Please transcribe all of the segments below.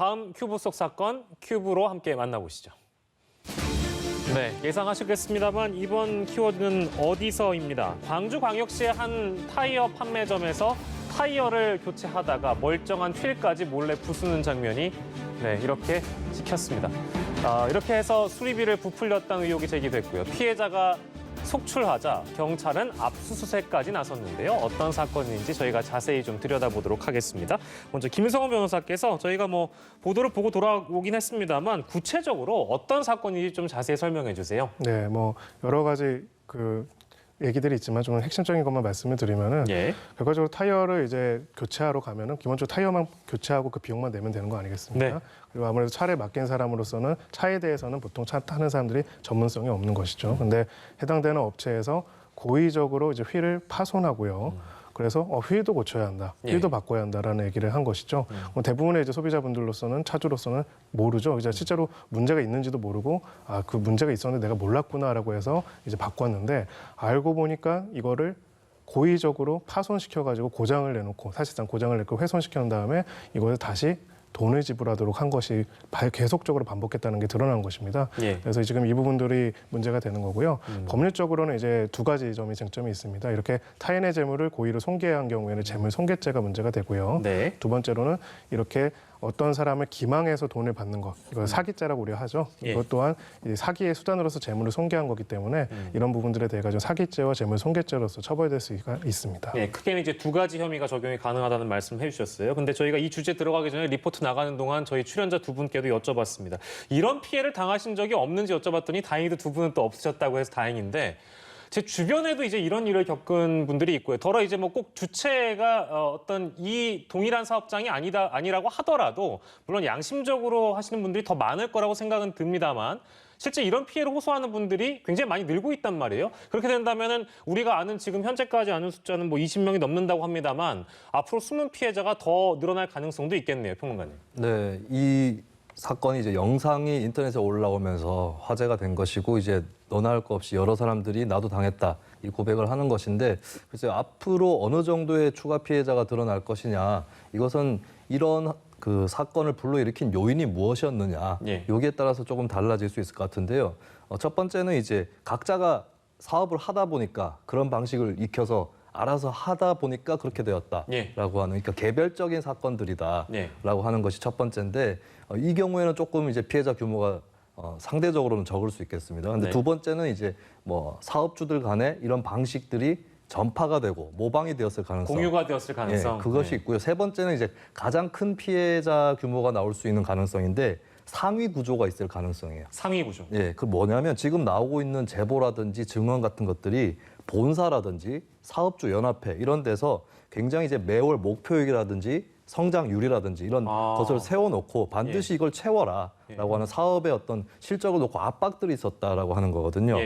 다음 큐브 속 사건 큐브로 함께 만나보시죠. 네, 예상하셨겠습니다만 이번 키워드는 어디서입니다. 광주광역시의 한 타이어 판매점에서 타이어를 교체하다가 멀쩡한 휠까지 몰래 부수는 장면이 이렇게 찍혔습니다. 이렇게 해서 수리비를 부풀렸다는 의혹이 제기됐고요. 피해자가 속출하자 경찰은 압수수색까지 나섰는데요. 어떤 사건인지 저희가 자세히 좀 들여다보도록 하겠습니다. 먼저 김성원 변호사께서 저희가 보도를 보고 돌아오긴 했습니다만 구체적으로 어떤 사건인지 좀 자세히 설명해 주세요. 네, 여러 가지 얘기들이 있지만 좀 핵심적인 것만 말씀을 드리면은 결과적으로 타이어를 이제 교체하러 가면은 기본적으로 타이어만 교체하고 그 비용만 내면 되는 거 아니겠습니까? 네. 그리고 아무래도 차를 맡긴 사람으로서는 차에 대해서는 보통 차 타는 사람들이 전문성이 없는 것이죠. 근데 해당되는 업체에서 고의적으로 이제 휠을 파손하고요. 그래서 휠도 고쳐야 한다, 휠도 바꿔야 한다라는 얘기를 한 것이죠. 대부분의 이제 소비자분들로서는 차주로서는 모르죠. 이제 실제로 문제가 있는지도 모르고 그 문제가 있었는데 내가 몰랐구나라고 해서 이제 바꿨는데 알고 보니까 이거를 고의적으로 파손시켜가지고 고장을 내놓고 사실상 고장을 내고 훼손시킨 다음에 이것을 다시 돈을 지불하도록 한 것이 계속적으로 반복했다는 게 드러난 것입니다. 그래서 지금 이 부분들이 문제가 되는 거고요. 법률적으로는 이제 두 가지 점이 쟁점이 있습니다. 이렇게 타인의 재물을 고의로 손괴한 경우에는 재물 손괴죄가 문제가 되고요. 두 번째로는 이렇게 어떤 사람을 기망해서 돈을 받는 것, 이걸 사기죄라고 우리가 하죠. 이것 또한 사기의 수단으로서 재물을 손괴한 거기 때문에 이런 부분들에 대해 가지고 사기죄와 재물 손괴죄로서 처벌될 수가 있습니다. 크게는 이제 두 가지 혐의가 적용이 가능하다는 말씀 해주셨어요. 근데 저희가 이 주제 들어가기 전에 리포트 나가는 동안 저희 출연자 두 분께도 여쭤봤습니다. 이런 피해를 당하신 적이 없는지 여쭤봤더니 다행히도 두 분은 또 없으셨다고 해서 다행인데 제 주변에도 이제 이런 일을 겪은 분들이 있고요. 더러 이제 꼭 주체가 어떤 이 동일한 사업장이 아니라고 하더라도 물론 양심적으로 하시는 분들이 더 많을 거라고 생각은 듭니다만 실제 이런 피해를 호소하는 분들이 굉장히 많이 늘고 있단 말이에요. 그렇게 된다면은 우리가 아는 지금 현재까지 아는 숫자는 20명이 넘는다고 합니다만 앞으로 숨은 피해자가 더 늘어날 가능성도 있겠네요, 평론가님. 네, 이 사건이 이제 영상이 인터넷에 올라오면서 화제가 된 것이고 이제 너나 할 것 없이 여러 사람들이 나도 당했다 이 고백을 하는 것인데 글쎄 앞으로 어느 정도의 추가 피해자가 드러날 것이냐 이것은 이런 그 사건을 불러일으킨 요인이 무엇이었느냐 여기에 따라서 조금 달라질 수 있을 것 같은데요. 첫 번째는 이제 각자가 사업을 하다 보니까 그런 방식을 익혀서 알아서 하다 보니까 그렇게 되었다라고 하는 그러니까 개별적인 사건들이다라고 하는 것이 첫 번째인데 이 경우에는 조금 이제 피해자 규모가 상대적으로는 적을 수 있겠습니다. 그런데 두 번째는 이제 사업주들 간에 이런 방식들이 전파가 되고 모방이 되었을 가능성, 공유가 되었을 가능성, 그것이 있고요. 세 번째는 이제 가장 큰 피해자 규모가 나올 수 있는 가능성인데 상위 구조가 있을 가능성이에요. 상위 구조. 그 뭐냐면 지금 나오고 있는 제보라든지 증언 같은 것들이 본사라든지 사업주 연합회 이런 데서 굉장히 이제 매월 목표액이라든지 성장률이라든지 이런 것을 세워놓고 반드시 이걸 채워라라고 하는 사업의 어떤 실적을 놓고 압박들이 있었다라고 하는 거거든요.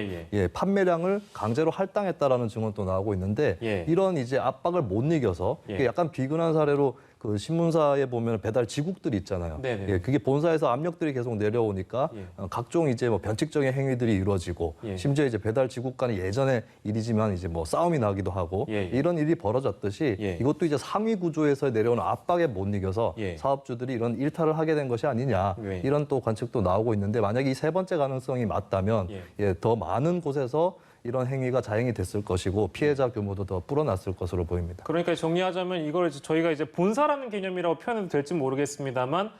판매량을 강제로 할당했다라는 증언도 나오고 있는데 이런 이제 압박을 못 이겨서 약간 비근한 사례로 그 신문사에 보면 배달 지국들이 있잖아요. 그게 본사에서 압력들이 계속 내려오니까 각종 이제 변칙적인 행위들이 이루어지고 심지어 이제 배달 지국 간의 예전의 일이지만 이제 싸움이 나기도 하고 이런 일이 벌어졌듯이 이것도 이제 상위 구조에서 내려오는 압박에 못 이겨서 사업주들이 이런 일탈을 하게 된 것이 아니냐 이런 또 관측도 나오고 있는데 만약에 이 세 번째 가능성이 맞다면 더 많은 곳에서 이런 행위가 자행이 됐을 것이고 피해자 규모도 더 불어났을 것으로 보입니다. 그러니까 정리하자면 이걸 저희가 이제 본사라는 개념이라고 표현해도 될지 모르겠습니다만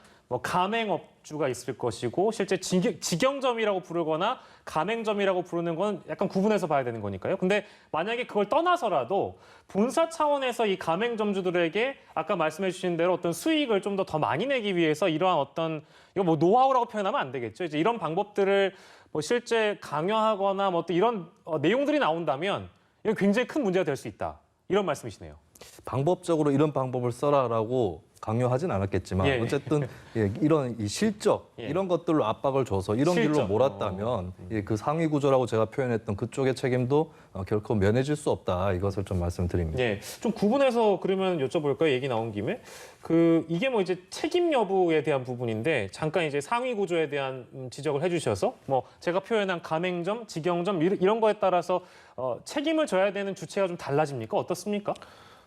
가맹업주가 있을 것이고 실제 직영점이라고 부르거나 가맹점이라고 부르는 건 약간 구분해서 봐야 되는 거니까요. 근데 만약에 그걸 떠나서라도 본사 차원에서 이 가맹점주들에게 아까 말씀해 주신 대로 어떤 수익을 좀 더 많이 내기 위해서 이러한 어떤 이거 노하우라고 표현하면 안 되겠죠. 이제 이런 방법들을 실제 강요하거나 또 이런 내용들이 나온다면 이건 굉장히 큰 문제가 될 수 있다. 이런 말씀이시네요. 방법적으로 이런 방법을 써라라고 강요하진 않았겠지만 어쨌든 이런 이 실적 이런 것들로 압박을 줘서 이런 길로 몰았다면 그 상위 구조라고 제가 표현했던 그쪽의 책임도 결코 면해질 수 없다 이것을 좀 말씀드립니다. 좀 구분해서 그러면 여쭤볼까요? 얘기 나온 김에 이게 이제 책임 여부에 대한 부분인데 잠깐 이제 상위 구조에 대한 지적을 해주셔서 제가 표현한 가맹점, 직영점 이런 거에 따라서 책임을 져야 되는 주체가 좀 달라집니까? 어떻습니까?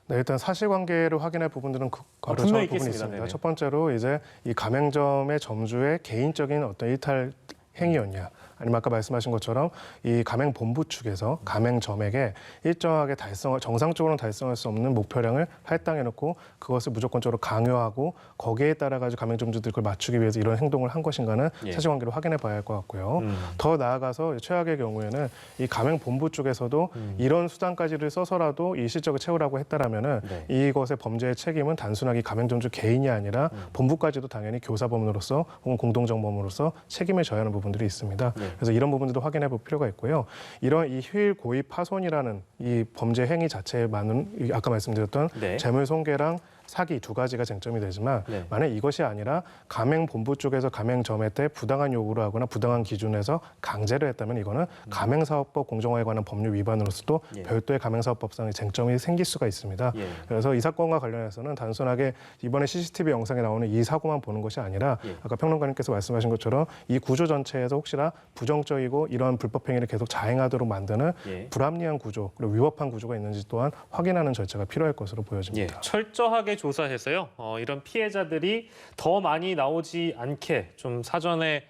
네, 일단 사실관계를 확인할 부분들은 거론할 분명히 부분이 있겠습니다. 있습니다. 네네. 첫 번째로 이제 이 가맹점의 점주의 개인적인 어떤 일탈 행위였냐, 아니면 아까 말씀하신 것처럼 이 가맹 본부 측에서 가맹점에게 일정하게 정상적으로는 달성할 수 없는 목표량을 할당해놓고 그것을 무조건적으로 강요하고 거기에 따라 가지고 가맹점주들이 그걸 맞추기 위해서 이런 행동을 한 것인가는 예. 사실관계를 확인해봐야 할 것 같고요. 더 나아가서 최악의 경우에는 이 가맹 본부 쪽에서도 이런 수단까지를 써서라도 이 실적을 채우라고 했다라면은 네. 이것의 범죄의 책임은 단순하게 이 가맹점주 개인이 아니라 본부까지도 당연히 교사범으로서 혹은 공동정범으로서 책임을 져야 하는 부분들이 있습니다. 그래서 이런 부분들도 확인해 볼 필요가 있고요. 이런 이 휴일 고의 파손이라는 이 범죄 행위 자체만은 아까 말씀드렸던 네. 재물손괴랑 사기 두 가지가 쟁점이 되지만 네. 만약 이것이 아니라 가맹본부 쪽에서 가맹점에 때 부당한 요구를 하거나 부당한 기준에서 강제를 했다면 이거는 가맹사업법 공정화에 관한 법률 위반으로서도 예. 별도의 가맹사업법상의 쟁점이 생길 수가 있습니다. 예. 그래서 이 사건과 관련해서는 단순하게 이번에 CCTV 영상에 나오는 이 사고만 보는 것이 아니라 예. 아까 평론가님께서 말씀하신 것처럼 이 구조 전체에서 혹시나 부정적이고 이런 불법 행위를 계속 자행하도록 만드는 예. 불합리한 구조 그리고 위법한 구조가 있는지 또한 확인하는 절차가 필요할 것으로 예, 보여집니다. 철저하게 조사해서요. 이런 피해자들이 더 많이 나오지 않게 좀 사전에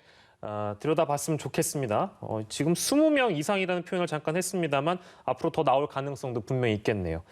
들여다봤으면 좋겠습니다. 지금 20명 이상이라는 표현을 잠깐 했습니다만 앞으로 더 나올 가능성도 분명히 있겠네요.